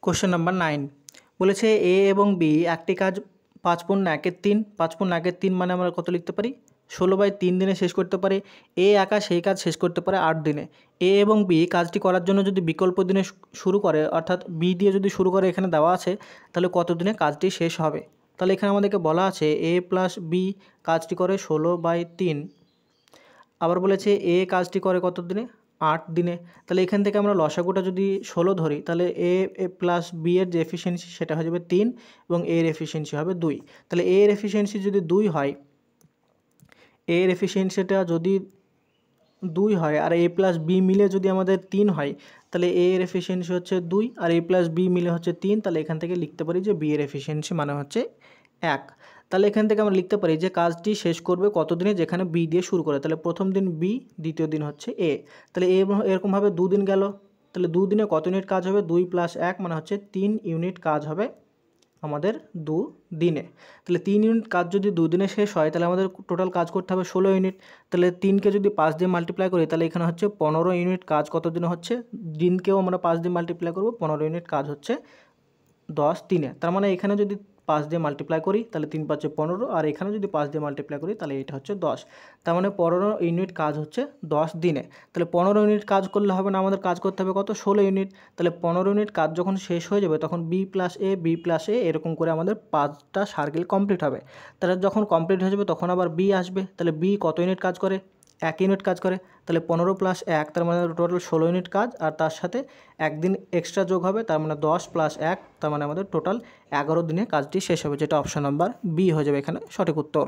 Question number 9 বলেছে এ এবং B একটি কাজ 5×1=3 5×1=3 মানে আমরা কত লিখতে পারি 16/3 দিনে শেষ করতে পারে। এ একা সেই কাজ শেষ করতে পারে 8 দিনে। এ এবং বি কাজটি করার জন্য যদি বিকল্প দিনে শুরু করে অর্থাৎ বি দিয়ে যদি শুরু করে এখানে দেওয়া আছে তাহলে কত দিনে কাজটি শেষ হবে। তাহলে এখানে আমাদেরকে বলা আছে এ প্লাস বি কাজটি করে 16/3। আবার বলেছে এ কাজটি করে কত দিনে 8 দিনে। তাহলে এখান থেকে আমরা লসাগুটা যদি 16 ধরি তাহলে এ প্লাস বি এর যে এফিসিয়েন্সি সেটা হয়ে যাবে 3 এবং এর এফিসিয়েন্সি হবে 2। তাহলে এর এফিসিয়েন্সি যদি 2 হয়, এর এফিসিয়েন্সিটা যদি 2 হয় আর এ প্লাস বি মিলে যদি আমাদের 3 হয় তাহলে এ এর এফিসিয়েন্সি হচ্ছে 2 আর এ প্লাস বি মিলে হচ্ছে 3। তাহলে এখান থেকে লিখতে পারি যে বি এর এফিসিয়েন্সি মানে হচ্ছে 1। তাহলে এখান থেকে আমরা লিখতে পারি যে কাজটি শেষ করবে কত দিনে, যেখানে বি দিয়ে শুরু করে। তাহলে প্রথম দিন বি, দ্বিতীয় দিন হচ্ছে এ। তাহলে এরকমভাবে 2 দিন গেল। তাহলে 2 দিনে কত ইউনিট কাজ হবে 2 + 1 মানে হচ্ছে 3 ইউনিট কাজ হবে আমাদের 2 দিনে। তাহলে 3 ইউনিট কাজ যদি 2 দিনে শেষ হয় তাহলে আমাদের টোটাল কাজ করতে হবে 16 ইউনিট। তাহলে 3কে যদি 5 দিয়ে মাল্টিপ্লাই করি তাহলে এখানে হচ্ছে 15 ইউনিট কাজ কত দিনে হচ্ছে, দিনকেও আমরা 5 দিয়ে মাল্টিপ্লাই করব, 15 ইউনিট কাজ হচ্ছে 10 দিনে। তার মানে এখানে যদি 5 দিয়ে মাল্টিপ্লাই করি তাহলে 3 × 5 = 15 আর এখানে যদি 5 দিয়ে মাল্টিপ্লাই করি তাহলে এটা হচ্ছে 10। তার মানে 15 ইউনিট কাজ হচ্ছে 10 দিনে। তাহলে 15 ইউনিট কাজ করলে হবে না, আমাদের কাজ করতে হবে কত 16 ইউনিট। তাহলে 15 ইউনিট কাজ যখন শেষ হয়ে যাবে তখন বি প্লাস এ এরকম করে আমাদের 5টা সার্কেল কমপ্লিট হবে। তাহলে যখন কমপ্লিট হয়ে যাবে তখন আবার বি আসবে। তাহলে বি কত ইউনিট কাজ করে 1 ইউনিট কাজ করে। তাহলে 15 + 1 তার মানে টোটাল 16 ইউনিট কাজ আর তার সাথে একদিন এক্সট্রা যোগ হবে, তার মানে 10 + 1 তার মানে আমাদের টোটাল 11 দিনে কাজটি শেষ হবে, যেটা অপশন নাম্বার বি হয়ে যাবে এখানে সঠিক উত্তর।